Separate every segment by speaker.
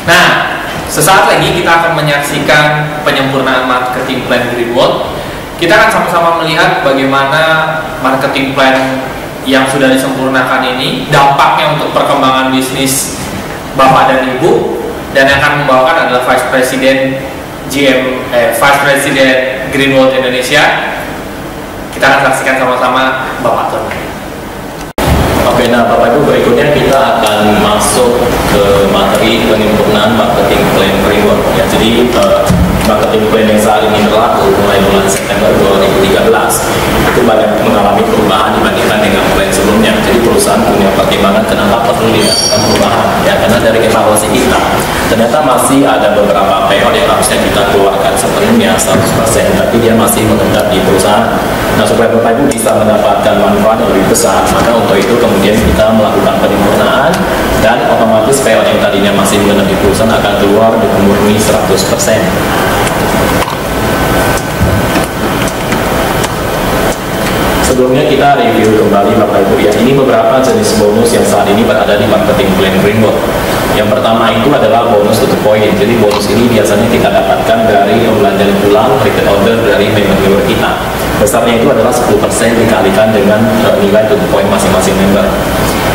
Speaker 1: Nah, sesaat lagi kita akan menyaksikan penyempurnaan marketing plan Greenwood. Kita akan sama-sama melihat bagaimana marketing plan yang sudah disempurnakan ini dampaknya untuk perkembangan bisnis Bapak dan Ibu, dan yang akan membawakan adalah Vice President Greenwood Indonesia. Kita akan saksikan sama-sama Bapak Tony.
Speaker 2: Oke, nah Bapak Ibu, berikutnya kita akan masuk ke materi penyempurnaan marketing plan Greenwood. Ya, jadi marketing plan yang saat ini berlaku mulai bulan September 2013 itu banyak mengalami perubahan dibandingkan dengan plan sebelumnya. Jadi perusahaan punya pertimbangan kenapa perlu dilakukan perubahan. Ya, karena dari evaluasi kita ternyata masih ada beberapa PO yang harusnya kita keluarkan sepenuhnya 100%, tapi dia masih mengendap di perusahaan. Nah, supaya Bapak Ibu bisa mendapatkan manfaat yang lebih besar, maka untuk itu kemudian kita melakukan penyempurnaan, dan otomatis PO yang tadinya masih mengendap di perusahaan akan keluar dimurni 100%. Sebelumnya kita review kembali Bapak Ibu ya, ini beberapa jenis bonus yang saat ini berada di marketing plan Greenwood. Yang pertama itu adalah bonus to the point. Jadi bonus ini biasanya kita dapatkan dari pembelanjaan pulang, repeat order dari member kita. Besarnya itu adalah 10% dikalikan dengan nilai to the point masing-masing member.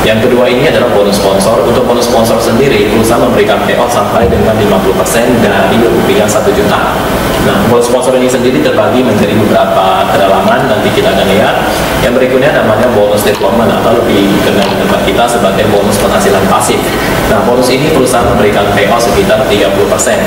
Speaker 2: Yang kedua ini adalah bonus sponsor. Untuk bonus sponsor sendiri, perusahaan memberikan payout sampai dengan 50% dari rupiah 1 juta. Nah, bonus sponsor ini sendiri terbagi menjadi beberapa kedalaman, nanti kita akan lihat. Yang berikutnya namanya bonus development, atau lebih dikenal di tempat kita sebagai bonus penghasilan pasif. Nah, bonus ini perusahaan memberikan payout sekitar 30%.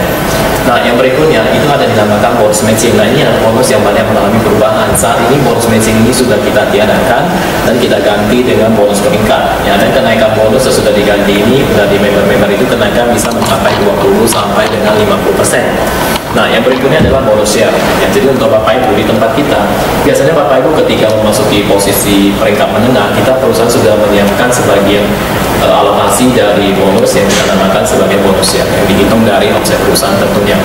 Speaker 2: Nah, yang berikutnya itu ada dinamakan bonus matching. Nah, ini adalah bonus yang banyak mengalami perubahan. Saat ini bonus matching ini sudah kita tiadakan dan kita ganti dengan bonus peningkat. Ya, dan kenaikan bonus sesudah diganti ini dari member-member itu kenaikan bisa mencapai 20 sampai dengan 50%. Nah, yang berikutnya adalah bonus share. Ya, jadi untuk Bapak Ibu di tempat kita, biasanya Bapak Ibu ketika memasuki posisi peringkat menengah, kita perusahaan sudah menyiapkan sebagian alokasi dari bonus yang kita namakan sebagai bonus share, yang dihitung dari omset perusahaan tentunya.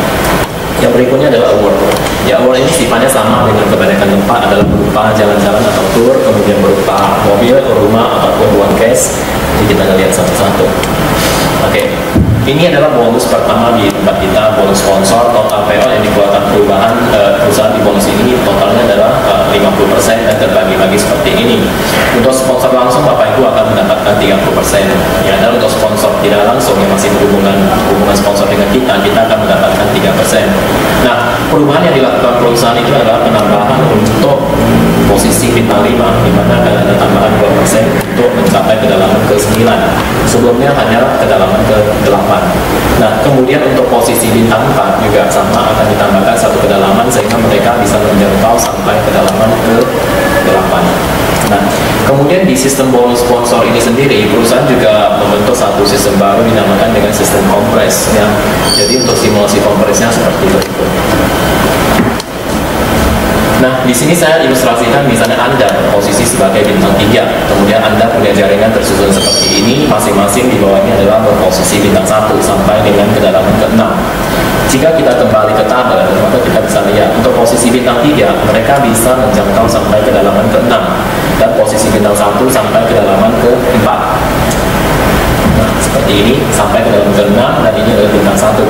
Speaker 2: Yang berikutnya adalah award. Ya, award ini sifatnya sama dengan kebanyakan tempat, adalah berupa jalan-jalan atau tour, kemudian berupa mobil, rumah, ataupun uang cash. Jadi kita lihat satu-satu. Oke. Ini adalah bonus pertama di tempat kita, bonus sponsor. Total payout yang dikeluarkan perusahaan di bonus ini totalnya adalah 50% dan terbagi-bagi seperti ini. Untuk sponsor langsung Bapak Ibu akan mendapatkan 30%. Ya, dan untuk sponsor tidak langsung yang masih hubungan sponsor dengan kita akan mendapatkan 3%. Nah, perubahan yang dilakukan perusahaan itu adalah penambahan untuk posisi bintang 5, di mana akan ada tambahan 2% untuk mencapai kedalaman ke-9. Sebelumnya hanya kedalaman ke-8. Nah, kemudian untuk posisi bintang 4 juga sama, akan ditambahkan 1 kedalaman sehingga mereka bisa menjangkau sampai kedalaman ke-8. Nah, kemudian di sistem bonus sponsor ini sendiri, perusahaan juga membentuk satu sistem baru dinamakan dengan sistem kompres. Ya. Jadi untuk simulasi kompresnya seperti itu. Nah, di sini saya ilustrasikan misalnya Anda berposisi sebagai bintang 3, kemudian Anda punya jaringan tersusun seperti ini, masing-masing di bawahnya adalah berposisi bintang 1 sampai dengan kedalaman ke-6. Jika kita kembali ke tabel, maka kita bisa lihat untuk posisi bintang 3, mereka bisa menjangkau sampai kedalaman ke-6, dan posisi bintang 1 sampai kedalaman ke-4. Nah, seperti ini sampai ke dalam ke-6, dan ini adalah bintang 1.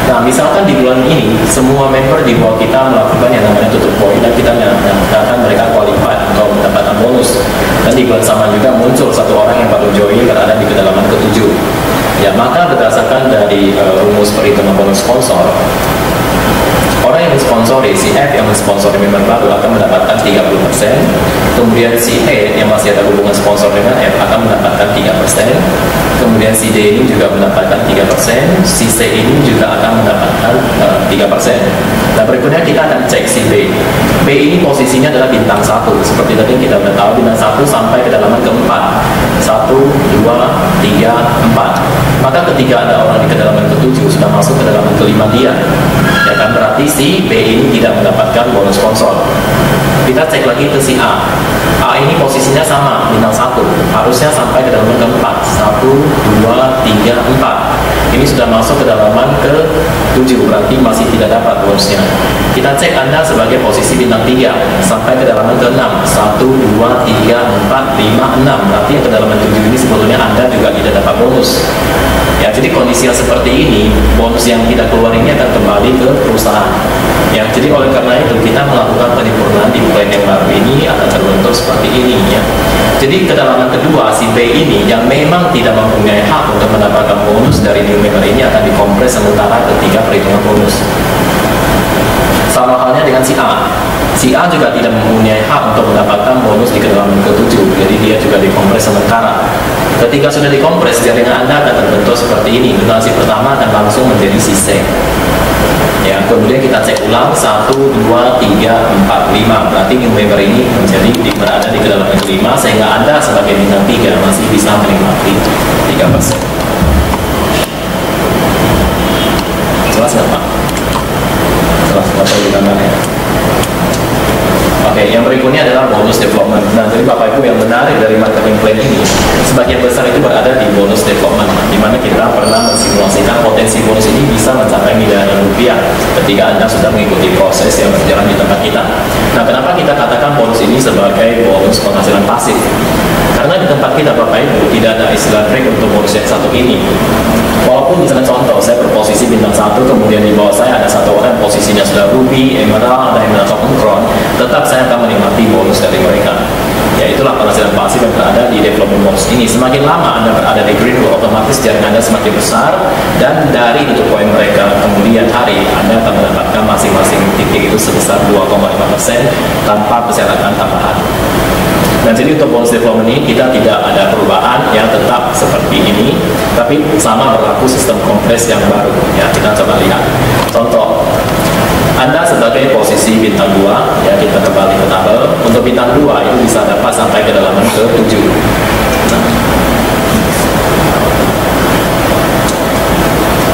Speaker 2: Nah, misalkan di bulan ini semua member di bawah kita melakukan yang namanya tutup poin, dan kita nyatakan mereka qualified untuk mendapatkan bonus. Dan di bulan sama juga muncul satu orang yang baru join berada di kedalaman ke-7. Ya, maka berdasarkan dari rumus perhitungan bonus sponsor, orang yang mensponsori, si F yang mensponsori member baru akan mendapatkan 30%, kemudian si E yang masih ada hubungan sponsor dengan F akan mendapatkan 3%, kemudian si D ini juga mendapatkan 3%, si C ini juga akan mendapatkan 3%. Nah, berikutnya kita akan cek si B. B ini posisinya adalah bintang 1, seperti tadi kita sudah tahu, bintang 1 sampai kedalaman ke-4. 1, 2, 3, 4. Maka ketika ada orang di kedalaman ke-7 sudah masuk ke kedalaman ke-5 dia, ya kan, berarti si B ini tidak mendapatkan bonus sponsor. Kita cek lagi ke si A. A ini posisinya sama, bintang 1, harusnya sampai ke kedalaman ke-4. 1, 2, 3, 4. Ini sudah masuk ke kedalaman ke-7, berarti masih tidak dapat bonusnya. Kita cek Anda sebagai posisi bintang 3 sampai ke kedalaman ke-6. 1, 2, 3, 4, 5, 6. Berarti yang kedalaman 7 ini sebetulnya Anda juga tidak dapat bonus. Ya, Ya, jadi kondisi yang seperti ini, bonus yang kita keluar ini akan kembali ke perusahaan. Ya, jadi oleh karena itu kita melakukan penyempurnaan di plan yang baru ini akan terbentuk seperti ini ya. Jadi kedalaman kedua si B ini yang memang tidak mempunyai hak untuk mendapatkan bonus dari new member ini akan dikompres sementara ketika perhitungan bonus. Sama halnya dengan si A. Si A juga tidak mempunyai hak untuk mendapatkan bonus di kedalaman ke-7, jadi dia juga dikompres sementara. Ketika sudah dikompres, jaringan Anda akan terbentuk seperti ini. Generasi pertama akan langsung menjadi si C. Ya, kemudian kita cek ulang 1, 2, 3, 4, 5. Berarti new member ini menjadi berada di kedalaman ke-5 sehingga Anda sebagai bintang 3 masih bisa menikmati 3%. Jelas nggak Pak? Jelas, nggak perlu ditambah ya. Oke, yang berikutnya adalah bonus development. Nah, jadi Bapak Ibu yang menarik dari marketing plan ini, sebagian besar itu berada di bonus development, di mana kita pernah mensimulasikan potensi bonus ini bisa mencapai miliaran rupiah ketika Anda sudah mengikuti proses yang berjalan di tempat kita. Nah, kenapa kita katakan bonus ini sebagai bonus penghasilan pasif? Karena di tempat kita Bapak Ibu tidak ada istilah trik untuk bonus yang satu ini. Walaupun misalnya contoh, saya berposisi bintang 1, kemudian di bawah saya ada satu orang posisinya sudah ruby, emerald, diamond ataupun crown, tetap saya akan menikmati bonus dari mereka. Ya, itulah penghasilan pasif yang berada di development bonus ini. Semakin lama Anda berada di green, otomatis jaringan Anda semakin besar, dan dari tutup poin mereka kemudian hari Anda akan mendapatkan masing-masing titik itu sebesar 2,5% tanpa persyaratan tambahan. Nah, jadi untuk bonus development ini kita tidak ada perubahan, yang tetap seperti ini, tapi sama berlaku sistem kompres yang baru. Ya, kita coba lihat. Contoh, Anda sebagai posisi bintang 2, ya kita kembali ke tabel. Untuk bintang 2 itu bisa dapat sampai kedalaman ke-7.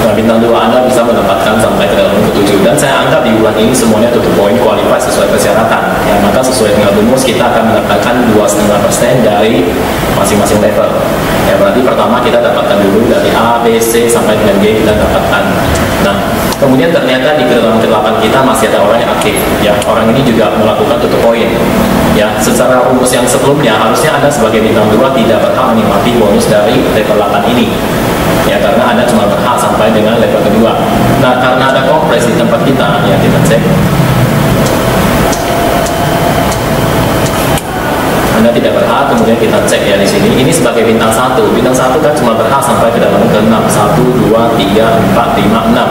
Speaker 2: Nah, bintang 2 Anda bisa mendapatkan sampai ke dalam ke-7, dan saya anggap di bulan ini semuanya tutup poin qualify sesuai persyaratan. Ya, maka sesuai dengan rumus kita akan mendapatkan 2,5% dari masing-masing level. Ya, berarti pertama kita dapatkan dulu dari A, B, C sampai dengan G kita dapatkan. Nah, kemudian ternyata di kedalaman ke-8 kita masih ada orang yang aktif. Ya, orang ini juga melakukan tutup poin. Ya, secara rumus yang sebelumnya harusnya Anda sebagai bintang 2 tidak berhak menikmati bonus dari level 8 ini. Ya, karena Anda cuma berhak sampai dengan level kedua. Nah, karena ada kompres di tempat kita, ya kita cek. Anda tidak berhak, kemudian kita cek ya di sini. Ini sebagai bintang 1. Bintang 1 kan cuma berhak sampai ke dalam ke-6. 1, 2, 3, 4, 5, 6.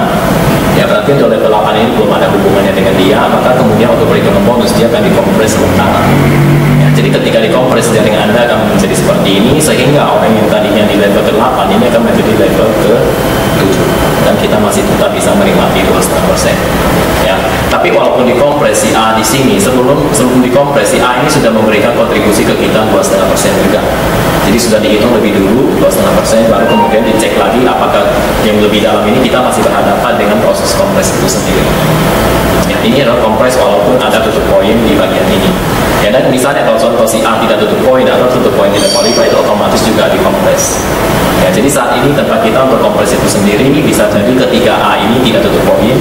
Speaker 2: Ya, berarti untuk level 8 ini belum ada hubungannya dengan dia, maka kemudian untuk perhitungan bonus dia akan dikompres sementara. Ya, jadi ketika dikompres jaringan Anda akan menjadi seperti ini, sehingga orang yang tadinya di level ke-8 ini akan menjadi level ke-7, dan kita masih tetap bisa menikmati 2,5%. Ya, tapi walaupun dikompres si A di sini, sebelum dikompres si A ini sudah memberikan kontribusi ke kita 2,5% juga. Jadi sudah dihitung lebih dulu 2,5%, baru kemudian dicek lagi apakah yang lebih dalam ini kita masih berhadapan dengan proses kompres itu sendiri. Ya, ini adalah kompres walaupun ada tutup poin di bagian ini. Ya, dan misalnya kalau contoh si A tidak tutup poin atau tutup poin tidak qualify, itu otomatis juga dikompres. Ya, jadi saat ini tempat kita untuk kompres itu sendiri bisa jadi ketika A ini tidak tutup poin,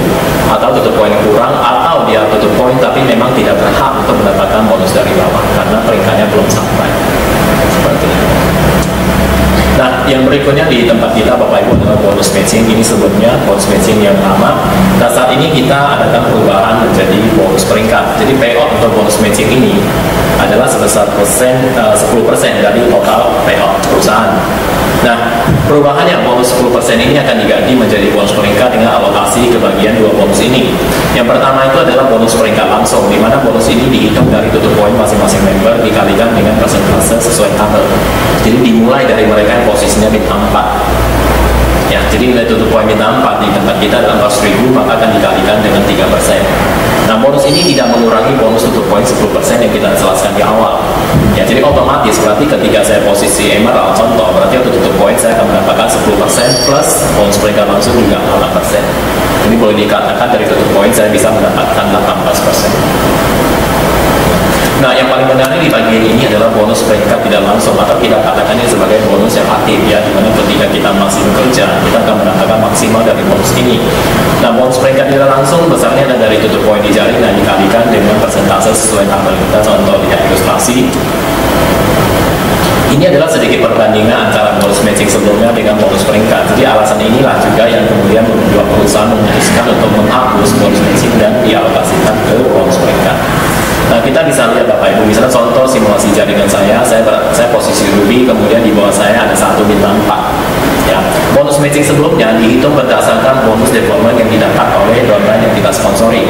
Speaker 2: atau tutup poin kurang, atau dia tutup poin tapi memang tidak berhak untuk mendapatkan bonus dari bawah karena peringkatnya belum sampai. Seperti itu. Nah, yang berikutnya di tempat kita Bapak Ibu adalah bonus matching. Ini sebelumnya bonus matching yang lama. Nah, saat ini kita adakan perubahan menjadi bonus peringkat. Jadi payout untuk bonus matching ini adalah sebesar 10% dari total payout perusahaan. Nah, perubahannya bonus 10% ini akan diganti menjadi bonus peringkat dengan alokasi ke bagian dua bonus ini. Yang pertama itu adalah bonus peringkat langsung, di mana bonus ini dihitung dari tutup poin masing-masing member dikalikan dengan persentase sesuai tabel. Jadi dimulai dari mereka yang posisinya bintang 4. Ya, jadi nilai tutup poin bintang 4 di tempat kita adalah 400.000, maka akan dikalikan dengan 3%. Nah, bonus ini tidak mengurangi bonus tutup poin 10% yang kita jelaskan di awal. Ya, jadi otomatis berarti ketika saya posisi emerald contoh, berarti untuk tutup poin saya akan mendapatkan 10% plus bonus peringkat langsung juga 8%. Jadi boleh dikatakan dari tutup poin saya bisa mendapatkan 18%. Nah, yang paling menarik di bagian ini adalah bonus peringkat tidak langsung, atau kita katakan ini sebagai bonus yang aktif, ya, dimana ketika kita masih bekerja kita akan mendapatkan maksimal dari bonus ini. Nah, bonus peringkat tidak langsung besarnya ada dari tutup poin di jaringan dikalikan dengan persentase sesuai tabel kita. Contoh lihat ilustrasi. Ini adalah sedikit perbandingan antara bonus matching sebelumnya dengan bonus peringkat. Jadi alasan inilah juga yang kemudian membuat perusahaan memutuskan untuk menghapus bonus matching dan dialokasikan ke bonus peringkat. Nah, kita bisa lihat Bapak Ibu, misalnya contoh simulasi jaringan saya posisi Ruby, kemudian di bawah saya ada 1 bintang 4. Ya, bonus matching sebelumnya dihitung berdasarkan bonus development yang didapat oleh downline yang kita sponsori.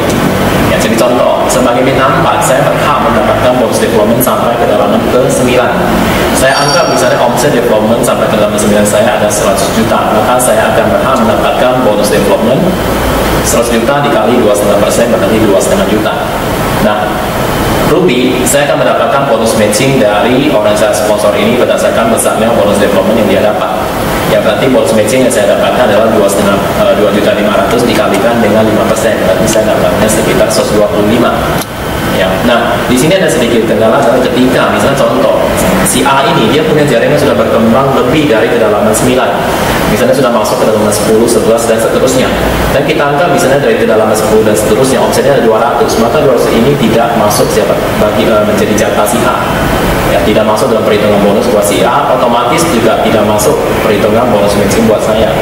Speaker 2: Ya, jadi contoh, sebagai bintang 4, saya berhak mendapatkan bonus development sampai kedalaman ke-9. Saya anggap misalnya omset development sampai kedalaman 9 saya ada 100 juta, maka saya akan berhak mendapatkan bonus development 100 juta dikali 2,5% berarti 2,5 juta. Nah, Ruby, saya akan mendapatkan bonus matching dari orang yang saya sponsor ini berdasarkan besarnya bonus development yang dia dapat. Ya, berarti bonus matching yang saya dapatkan adalah 2.500.000 dikalikan dengan 5%, berarti saya dapatnya sekitar 125. Ya, nah di sini ada sedikit kendala adalah ketika misalnya contoh si A ini dia punya jaringan sudah berkembang lebih dari kedalaman 9, misalnya sudah masuk ke kedalaman 10, 11 dan seterusnya, dan kita anggap misalnya dari kedalaman 10 dan seterusnya omsetnya ada 200, maka 200 ini tidak masuk menjadi jatah si A. Ya, tidak masuk dalam perhitungan bonus buat si A, otomatis juga tidak masuk perhitungan bonus matching buat saya.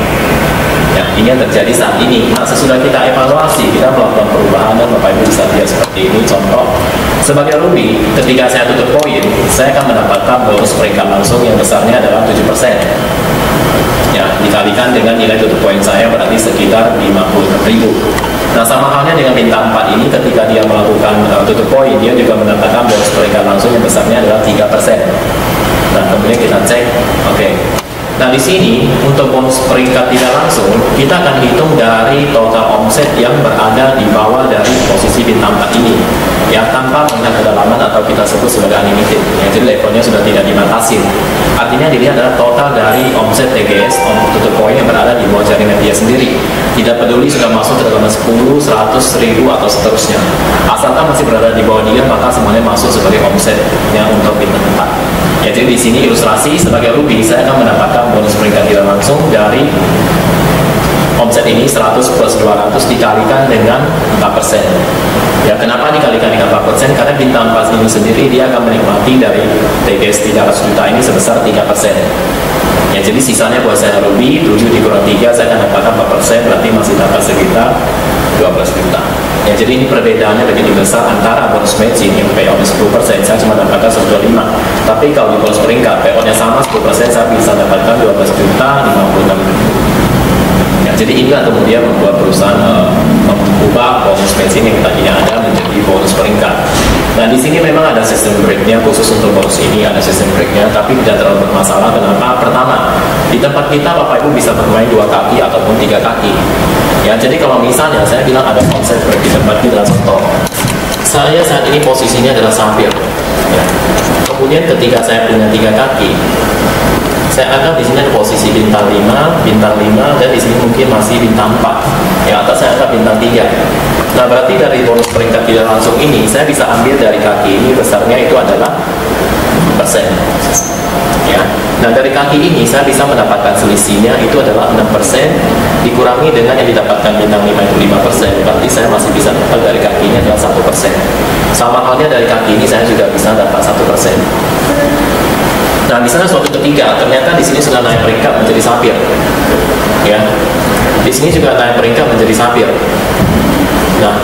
Speaker 2: Ya, ini yang terjadi saat ini. Nah, sesudah kita evaluasi, kita melakukan perubahan dan Bapak Ibu bisa lihat seperti ini. Contoh, sebagai Ruby, ketika saya tutup poin, saya akan mendapatkan bonus peringkat langsung yang besarnya adalah 7%. Ya, dikalikan dengan nilai tutup poin saya berarti sekitar 56.000. Nah, sama halnya dengan bintang 4 ini, ketika dia melakukan tutup poin, dia juga mendapatkan bonus peringkat langsung yang besarnya adalah 3%. Nah, kemudian kita cek, oke. Nah, di sini untuk bonus peringkat tidak langsung kita akan hitung dari total omset yang berada di bawah dari posisi bintang 4 ini, ya, tanpa melihat kedalaman atau kita sebut sebagai unlimited. Ya, jadi levelnya sudah tidak dibatasi. Artinya dilihat adalah total dari omset TGS, tutup poin yang berada di bawah jaringan dia sendiri. Tidak peduli sudah masuk ke kedalaman 10, 100, 1000 atau seterusnya. Asalkan masih berada di bawah dia, maka semuanya masuk sebagai omsetnya untuk bintang 4. Ya, jadi di sini ilustrasi sebagai Ruby, saya akan mendapatkan bonus peringkat tidak langsung dari omset ini 100 plus 200 dikalikan dengan 4%. Ya, kenapa dikalikan dengan 4%? Karena bintang 4 ini sendiri dia akan menikmati dari TGS 300 juta ini sebesar 3%. Ya, jadi sisanya buat saya Ruby, 7 dikurang 3, saya akan dapatkan 4%, berarti masih dapat sekitar 12 juta. Ya, jadi ini perbedaannya begitu besar antara bonus matching yang payout 10%, saya cuma dapatkan 125. Tapi kalau di bonus peringkat, payoutnya sama 10%, saya bisa dapatkan 12 juta 56 ribu. Ya, jadi inilah kemudian membuat perusahaan mengubah bonus matching yang tadinya ada menjadi bonus peringkat. Nah, di sini memang ada sistem breaknya khusus untuk bonus ini, ada sistem breaknya, tapi tidak terlalu bermasalah. Kenapa? Pertama, di tempat kita Bapak Ibu bisa bermain 2 kaki ataupun 3 kaki. Ya, jadi kalau misalnya saya bilang ada konsep break di tempat kita, contoh, saya saat ini posisinya adalah sampir. Ya. Kemudian ketika saya punya 3 kaki, saya anggap di sini ada posisi bintang 5, dan di sini mungkin masih bintang 4. Ya, atas saya anggap bintang 3. Nah, berarti dari bonus peringkat tidak langsung ini, saya bisa ambil dari kaki ini besarnya itu adalah 6%. Ya. Nah, dari kaki ini saya bisa mendapatkan selisihnya itu adalah 6% dikurangi dengan yang didapatkan bintang 5 itu 5%. Berarti saya masih bisa dapat dari kaki ini adalah 1%. Sama halnya dari kaki ini saya juga bisa dapat 1%. Nah, misalnya suatu ketika ternyata di sini sudah naik peringkat menjadi sampir. Ya. Di sini juga naik peringkat menjadi sampir. Nah,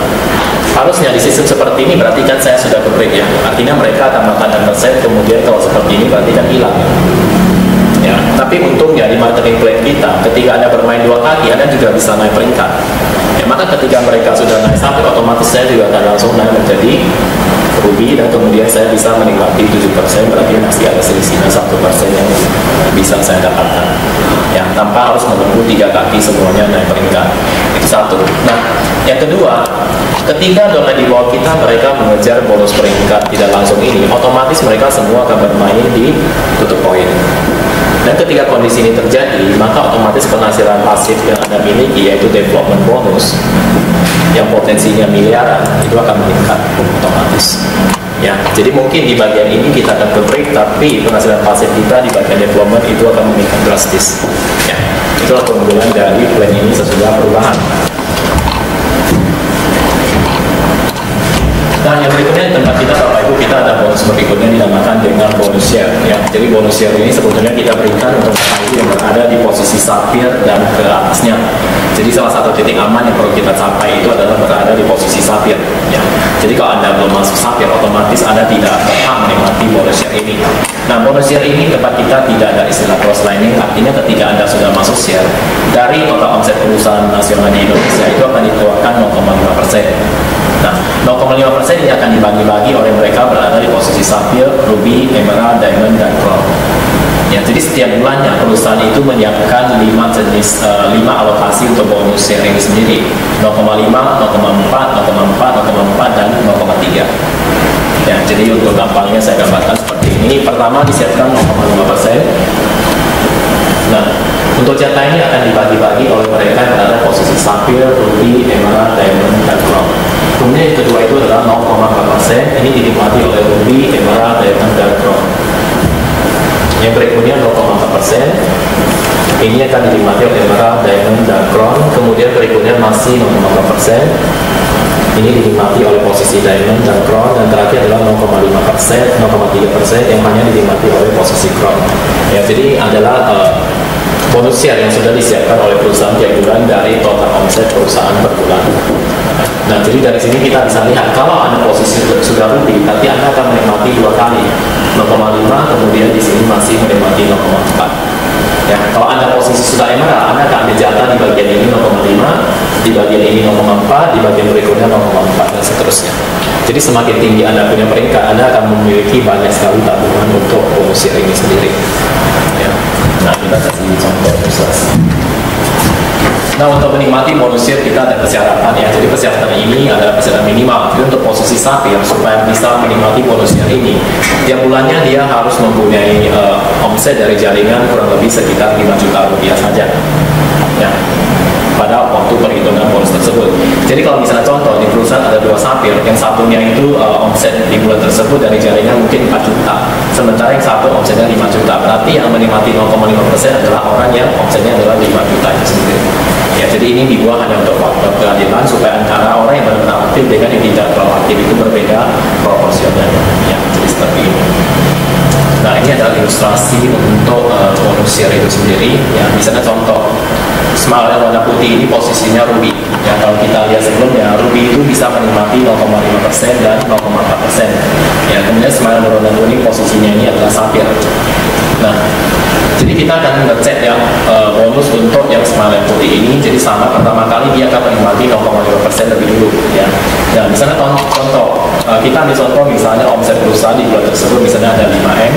Speaker 2: harusnya di sistem seperti ini berarti kan saya sudah ke break, ya. Artinya mereka akan makan 6%, kemudian kalau seperti ini berarti kan hilang. Ya, tapi untungnya di marketing plan kita, ketika Anda bermain 2 kaki, Anda juga bisa naik peringkat. Ya, maka ketika mereka sudah naik sampir, otomatis saya juga akan langsung naik menjadi Ruby, dan kemudian saya bisa menikmati 7%, berarti masih ada selisihnya 1% yang bisa saya dapatkan. Ya, tanpa harus menunggu 3 kaki semuanya naik peringkat. Itu satu. Nah, yang kedua, ketika downline di bawah kita mereka mengejar bonus peringkat tidak langsung ini, otomatis mereka semua akan bermain di tutup poin. Dan ketika kondisi ini terjadi, maka otomatis penghasilan pasif yang Anda miliki, yaitu development bonus yang potensinya miliaran, itu akan meningkat otomatis. Ya, jadi mungkin di bagian ini kita akan break, tapi penghasilan pasif kita di bagian development itu akan meningkat drastis. Ya, itulah keunggulan dari plan ini sesudah perubahan. Nah, yang berikutnya di tempat kita Bapak Ibu, kita ada bonus berikutnya dinamakan dengan bonus share ya. Jadi bonus share ini sebetulnya kita berikan untuk Bapak Ibu yang berada di posisi sapphire dan ke atasnya. Jadi salah satu titik aman yang perlu kita capai itu adalah berada di posisi sapphire ya. Jadi kalau Anda belum masuk sapphire, otomatis Anda tidak berhak menikmati bonus share ini. Nah, bonus share ini tempat kita tidak ada istilah cross-lining, artinya ketika Anda sudah masuk share, dari total omset perusahaan nasional di Indonesia itu akan dikeluarkan 0,5%. Nah, 0,5% ini akan dibagi-bagi oleh mereka berada di posisi sapphire, ruby, emerald, diamond, dan crown. Ya, jadi setiap bulannya perusahaan itu menyiapkan 5 alokasi untuk bonus share ini sendiri, 0,5, 0,4, 0,4, 0,4, dan 0,3. Ya, jadi untuk gampangnya saya gambarkan seperti ini. Pertama disiapkan 0,5%. Nah, untuk jatah ini akan dibagi-bagi oleh mereka yang berada posisi sapphire, ruby, emerald, diamond, dan crown. Kemudian yang kedua itu adalah 0,4%. Ini dinikmati oleh ruby, emerald, diamond, dan crown. Yang berikutnya 0,4%. Ini akan dinikmati oleh emerald, diamond, dan crown. Kemudian berikutnya masih 0,4%. Ini dinikmati oleh posisi diamond dan crown, dan terakhir adalah 0,5%, 0,3% yang hanya dinikmati oleh posisi crown. Ya, jadi adalah bonus share yang sudah disiapkan oleh perusahaan tiap bulan dari total omset perusahaan per bulan. Nah, jadi dari sini kita bisa lihat kalau Anda posisi sudah ruby, nanti Anda akan menikmati 2 kali, 0,5, kemudian di sini masih menikmati 0,4. Ya, kalau Anda posisi sudah emerald, Anda akan ambil jatah di bagian ini 0,5, di bagian ini 0,4, di bagian berikutnya 0,4, dan seterusnya. Jadi semakin tinggi Anda punya peringkat, Anda akan memiliki banyak sekali tabungan untuk bonus share ini sendiri. Ya. Nah, kita kasih contoh ilustrasi. Nah, untuk menikmati bonus share kita ada persyaratan ya. Jadi persyaratan ini adalah persyaratan minimal. Jadi untuk posisi sapphire supaya bisa menikmati bonus share ini, tiap bulannya dia harus mempunyai omset dari jaringan kurang lebih sekitar 5 juta rupiah saja. Ya. Pada waktu perhitungan bonus tersebut. Jadi kalau misalnya contoh di perusahaan ada 2 sapphire, yang satunya itu omset di bulan tersebut dari jaringan mungkin 4 juta, sementara yang satu omsetnya 5 juta. Berarti yang menikmati 0,5% adalah orang yang omsetnya adalah 5 juta itu sendiri. Ya, jadi ini dibuat hanya untuk faktor keadilan supaya antara orang yang benar-benar aktif dengan yang tidak terlalu aktif itu berbeda proporsionalnya. Ya, jadi seperti ini. Nah, ini adalah ilustrasi untuk bonus share itu sendiri. Ya, misalnya contoh, Smile yang warna putih ini posisinya ruby. Ya, kalau kita lihat sebelumnya, ruby itu bisa menikmati 0,5% dan 0,4%. Ya, kemudian Smile berwarna kuning posisinya ini adalah sapphire. Nah, jadi kita akan ngecek yang bonus untuk yang Smile yang putih ini. Jadi sama, pertama kali dia akan menikmati 0,5% lebih dulu. Ya, nah, misalnya contoh, kita ambil contoh misalnya omset perusahaan di bulan tersebut misalnya ada 5M,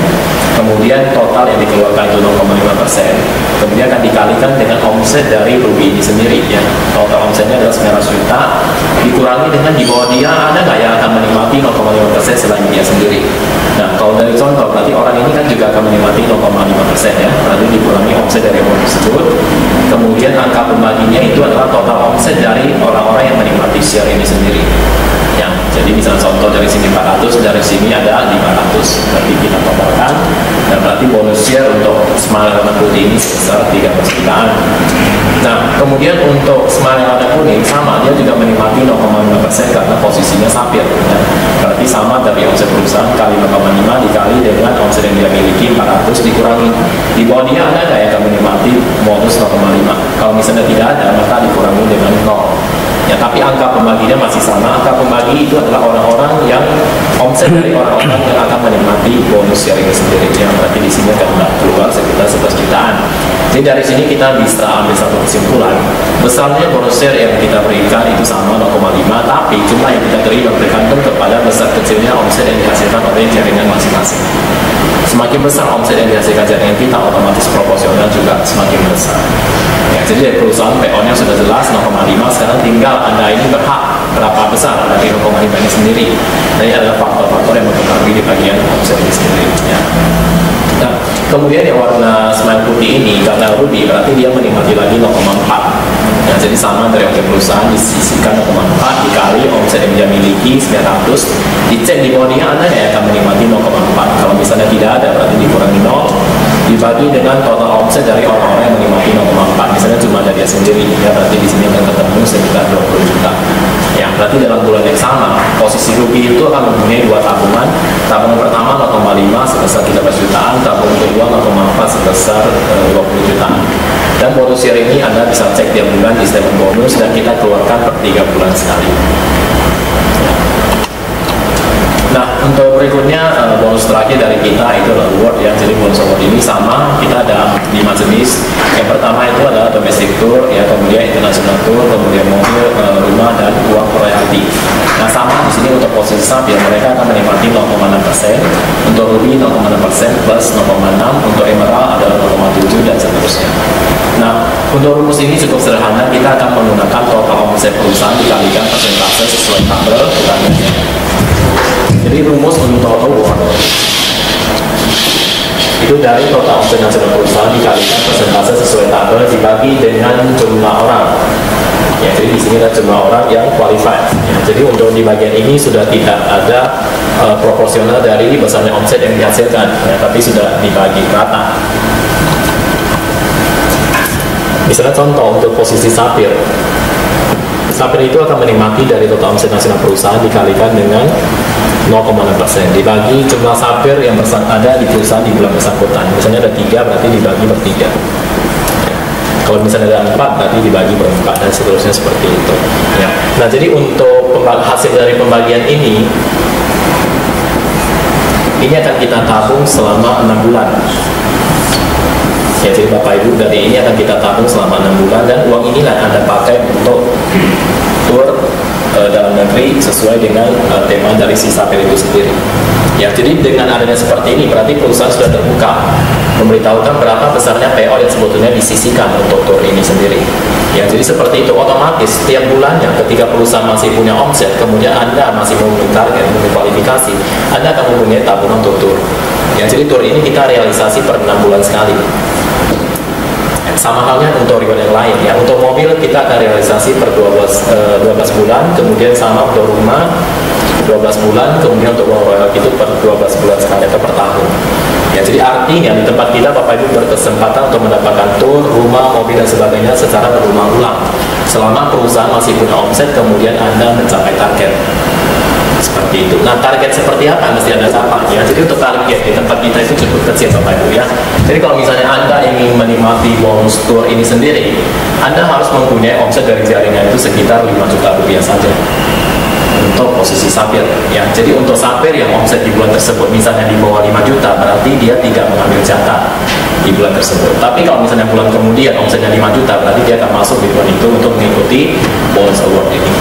Speaker 2: kemudian total yang dikeluarkan itu 0,5%, kemudian akan dikalikan dengan omset dari ruby ini sendiri. Ya, total omsetnya adalah 900 juta, dikurangi dengan di bawah dia ada nggak yang akan menikmati 0,5% selain dia sendiri. Nah, kalau dari contoh berarti orang ini kan juga akan menikmati 0,5% ya, berarti dikurangi omset dari orang tersebut, kemudian angka pembaginya itu adalah total omset dari orang-orang yang menikmati share ini sendiri. Ya, jadi misalnya contoh dari sini 400, dari sini ada 500, berarti kita totalkan, dan berarti bonus share untuk Smile warna putih ini sebesar 13 jutaan. Nah, kemudian untuk Smile warna kuning sama, dia juga menikmati 0,5% karena posisinya sapphire. Ya. Berarti sama dari omset perusahaan kali 0,5 dikali dengan omset yang dia miliki 400 dikurangi. Di bawah dia ada nggak yang akan menikmati bonus 0,5? Kalau misalnya tidak ada, maka dikurangi dengan 0. Ya, tapi angka pembaginya masih sama. Angka pembagi itu adalah orang-orang yang omset dari orang-orang yang akan menikmati bonus share ini sendiri. Yang berarti di sini akan keluar sekitar 11 jutaan. Jadi dari sini kita bisa ambil satu kesimpulan. Besarnya bonus share yang kita berikan itu sama 0,5, tapi jumlah yang kita terima bergantung kepada besar kecilnya omset yang dihasilkan oleh jaringan masing-masing. Semakin besar omset yang dihasilkan jaringan kita, otomatis proporsional juga semakin besar. Ya, jadi dari perusahaan PO-nya sudah jelas 0,5, sekarang tinggal Anda ini berhak berapa besar dari 0,5 ini sendiri. Jadi adalah faktor-faktor yang mempengaruhi di bagian omset ini sendiri. Ya. Nah, kemudian yang warna Smile putih ini karena ruby berarti dia menikmati lagi 0,4. Ya, jadi sama dari omset perusahaan disisihkan 0,4 dikali omset yang dia miliki 900, dicek di bawah dia Anda ya akan menikmati 0,4. Kalau misalnya tidak ada berarti dikurangi 0, dibagi dengan total omset dari orang-orang yang menikmati 0,4. Misalnya cuma ada dia sendiri, ya berarti di sini akan ketemu sekitar 20 juta. Ya, berarti dalam bulan yang sama posisi rugi itu akan mempunyai dua tabungan. Tabungan pertama 0,5 sebesar 13 jutaan, tabungan kedua 0,4 sebesar 20 jutaan. Dan bonus share ini Anda bisa cek tiap bulan di statement bonus, dan kita keluarkan per 3 bulan sekali. Nah, untuk berikutnya bonus terakhir dari kita itu adalah award ya. Jadi bonus award ini sama, kita ada 5 jenis. Yang pertama itu adalah domestic tour ya, kemudian international tour, kemudian mobil, rumah, dan uang royalty. Nah, sama di sini untuk posisi saham ya, mereka akan menikmati 0,6%, untuk ruby 0,6% plus 0,6, untuk emerald adalah 0,7 dan seterusnya. Nah, untuk rumus ini cukup sederhana, kita akan menggunakan total omset perusahaan dikalikan persentase sesuai tabel ulangannya. Jadi rumus untuk award itu dari total omset nasional perusahaan dikalikan persentase sesuai tabel dibagi dengan jumlah orang. Ya, jadi di sini ada jumlah orang yang qualified. Ya, jadi untuk di bagian ini sudah tidak ada proporsional dari besarnya omset yang dihasilkan, ya, tapi sudah dibagi rata. Misalnya contoh untuk posisi Sapphire. Sapphire itu akan menikmati dari total omset nasional perusahaan dikalikan dengan 0,6% dibagi jumlah Sapphire yang ada di perusahaan di bulan bersangkutan. Misalnya ada 3, berarti dibagi per 3. Kalau misalnya ada 4, berarti dibagi per 4, dan seterusnya seperti itu ya. Nah, jadi untuk hasil dari pembagian ini akan kita tabung selama 6 bulan ya. Jadi Bapak Ibu, dari ini akan kita tabung selama 6 bulan, dan uang inilah Anda pakai untuk tur dalam negeri sesuai dengan tema dari si Sapphire itu sendiri ya. Jadi dengan adanya seperti ini, berarti perusahaan sudah terbuka memberitahukan berapa besarnya payout yang sebetulnya disisihkan untuk tur ini sendiri ya. Jadi seperti itu, otomatis setiap bulannya ketika perusahaan masih punya omset, kemudian Anda masih mempunyai target, mempunyai kualifikasi, Anda akan mempunyai tabungan untuk tur ya. Jadi tur ini kita realisasi per 6 bulan sekali. Sama halnya untuk reward yang lain ya. Untuk mobil kita akan realisasi per 12 bulan, kemudian sama untuk rumah 12 bulan, kemudian untuk uang royalty itu per 12 bulan sekali atau per tahun ya. Jadi artinya di tempat kita Bapak Ibu berkesempatan untuk mendapatkan tur, rumah, mobil, dan sebagainya secara berulang-ulang selama perusahaan masih punya omset, kemudian Anda mencapai target seperti itu. Nah, target seperti apa mesti Anda capai ya. Jadi untuk target di tempat kita itu cukup kecil Bapak Ibu ya. Jadi kalau misalnya Anda ingin menikmati bonus tour ini sendiri, Anda harus mempunyai omset dari jaringan itu sekitar 5 juta rupiah saja untuk posisi Sapphire ya. Jadi untuk Sapphire yang omset di bulan tersebut misalnya di bawah 5 juta, berarti dia tidak mengambil jatah di bulan tersebut. Tapi kalau misalnya bulan kemudian omsetnya 5 juta, berarti dia akan masuk di bulan itu untuk mengikuti bonus award ini.